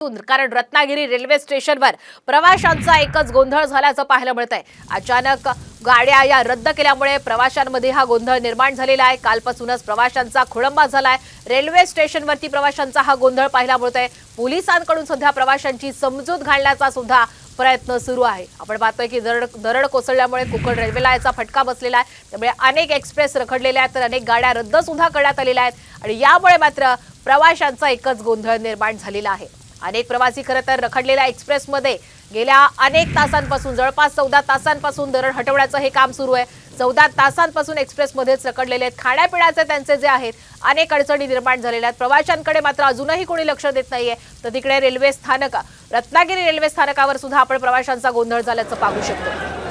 कारण रत्नागिरी रेल्वे स्टेशनवर प्रवाशांचा एकच गोंधळ झाल्याचं पाहायला मिळतंय। अचानक गाड्या या रद्द केल्यामुळे प्रवाशांमध्ये हा गोंधळ निर्माण झालेला आहे। कालपासूनच प्रवाशांचा खोळंबा झालाय। रेल्वे स्टेशनवरती प्रवाशांचा हा गोंधळ पाहायला मिळतोय। पोलिसांकडून सध्या प्रवाशांची समजूत घालण्याचा सुद्धा प्रयत्न सुरू आहे। आपण पाहतोय की दरड कोसळल्यामुळे कोकण रेल्वेला याचा फटका बसलेला आहे। त्यामुळे अनेक एक्सप्रेस रखडलेल्या आहेत, तर अनेक गाड्या रद्द सुद्धा करण्यात आलेल्या आहेत आणि यामुळे मात्र प्रवाशांचा एकच गोंधळ निर्माण झालेला आहे। अनेक प्रवासी खरं तर रखडलेल्या एक्सप्रेसमध्ये गेल्या अनेक तासांपासून जवळपास 14 तासांपासून दरड हटवण्याचं हे काम सुरू आहे। 14 तासांपासून एक्सप्रेसमध्येच रखडलेले आहेत। खाण्यापिण्याचे त्यांचे जे आहेत अनेक अडचणी निर्माण झालेल्या आहेत। प्रवाशांकडे मात्र अजूनही कोणी लक्ष देत नाहीये। तर तिकडे रेल्वे स्थानक रत्नागिरी रेल्वे स्थानकावर सुद्धा आपण प्रवाशांचा गोंधळ झाल्याचं पाहू शकतो।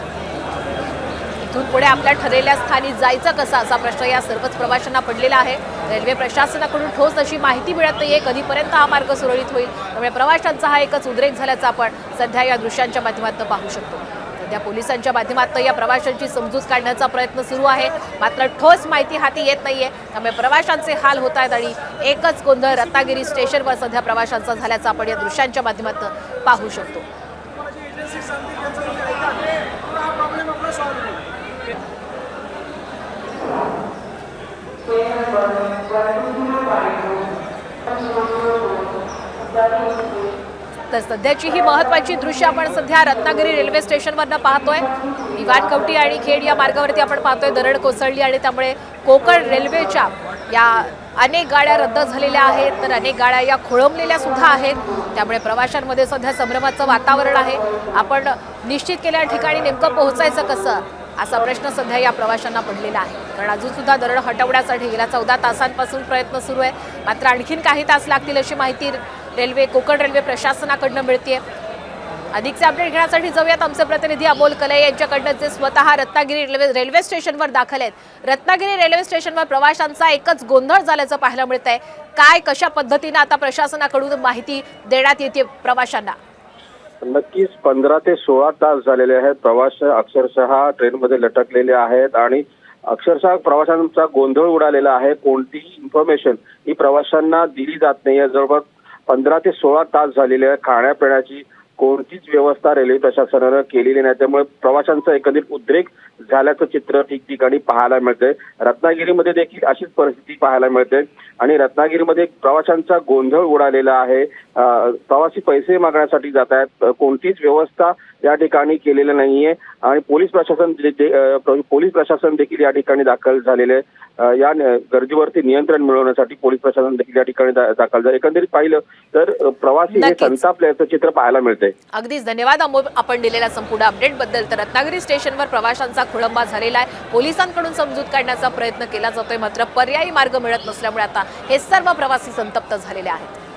इथून पुढे आपल्या ठरलेल्या स्थानी जायचं कसं असा प्रश्न या सर्वच प्रवाशांना पडलेला आहे। रेल्वे प्रशासनाकडून ठोस अशी माहिती मिळत नाहीये कधीपर्यंत हा मार्ग सुरळीत होईल। त्यामुळे प्रवाशांचा हा एकच उद्रेक झाल्याचं आपण सध्या या दृश्यांच्या माध्यमातून पाहू शकतो। सध्या पोलिसांच्या माध्यमातून या प्रवाशांची समजूत काढण्याचा प्रयत्न सुरू आहे, मात्र ठोस माहिती हाती येत नाहीये। त्यामुळे प्रवाशांचे हाल होत आहेत आणि एकच गोंधळ रत्नागिरी स्टेशनवर सध्या प्रवाशांचा झाल्याचं आपण या दृश्यांच्या माध्यमातून पाहू शकतो। तर सध्याची ही महत्त्वाची दृश्य आपण सध्या रत्नागिरी रेल्वे स्टेशनवरनं पाहतोय। दिवाणकवटी आणि खेड या मार्गावरती आपण पाहतोय दरड कोसळली आणि त्यामुळे कोकण रेल्वेच्या या अनेक गाड्या रद्द झालेल्या आहेत, तर अनेक गाड्या या खोळंबलेल्या सुद्धा आहेत। त्यामुळे प्रवाशांमध्ये सध्या संभ्रमाचं वातावरण आहे। आपण निश्चित केलेल्या ठिकाणी नेमकं पोहोचायचं कसं असा प्रश्न सध्या या प्रवाशांना पडलेला आहे। कारण अजून सुद्धा दरड हटवण्यासाठी गेल्या 14 तासांपासून प्रयत्न सुरू आहे, मात्र आणखीन काही तास लागतील अशी माहिती कोकण रेल्वे प्रशासनाकडून मिळते। अधिकचे अपडेट घेण्यासाठी जाऊयात आमचे प्रतिनिधी अमोल कले यांच्याकडनं, जे स्वतः रत्नागिरी रेल्वे स्टेशनवर दाखल आहेत। रत्नागिरी रेल्वे स्टेशनवर प्रवाशांचा एकच गोंधळ झाल्याचं पाहायला मिळतंय। काय कशा पद्धतीने आता प्रशासनाकडून माहिती देण्यात येते प्रवाशांना? नक्कीच 15 ते 16 तास झालेले आहेत। प्रवास अक्षरशः ट्रेनमध्ये लटकलेले आहेत आणि अक्षरशः प्रवाशांचा गोंधळ उडालेला आहे। कोणतीही इन्फॉर्मेशन ही प्रवाशांना दिली जात नाहीये। जवळपास 15 ते 16 तास झालेले आहे। खाण्यापिण्याची कोणतीच व्यवस्था रेल्वे प्रशासनानं केलेली नाही, त्यामुळे प्रवाशांचा एकंदरीत उद्रेक झाल्याचं चित्र ठिकठिकाणी पाहायला मिळतंय। रत्नागिरीमध्ये देखील अशीच परिस्थिती पाहायला मिळते आणि रत्नागिरीमध्ये प्रवाशांचा गोंधळ उडालेला आहे। प्रवासी पैसे मागण्यासाठी जात आहेत, कोणतीच व्यवस्था या ठिकाणी केलेली नाहीये आणि पोलीस प्रशासन देखील या ठिकाणी दाखल झालेले। या गर्दीवरती नियंत्रण मिळवण्यासाठी पोलीस प्रशासन देखील या ठिकाणी दाखल झाले। एकंदरीत पाहिलं तर प्रवासी हे संतापल्याचं चित्र पाहायला मिळतंय। अगदीच धन्यवाद अमोल, आपण दिलेल्या संपूर्ण अपडेट बद्दल। तर रत्नागिरी स्टेशनवर प्रवाशांचा खोळंबा झालेला आहे। पोलिसांकडून समजूत काढण्याचा प्रयत्न केला जातोय, मात्र पर्यायी मार्ग मिळत नसल्यामुळे आता हे सर्व प्रवासी संतप्त झालेले आहेत।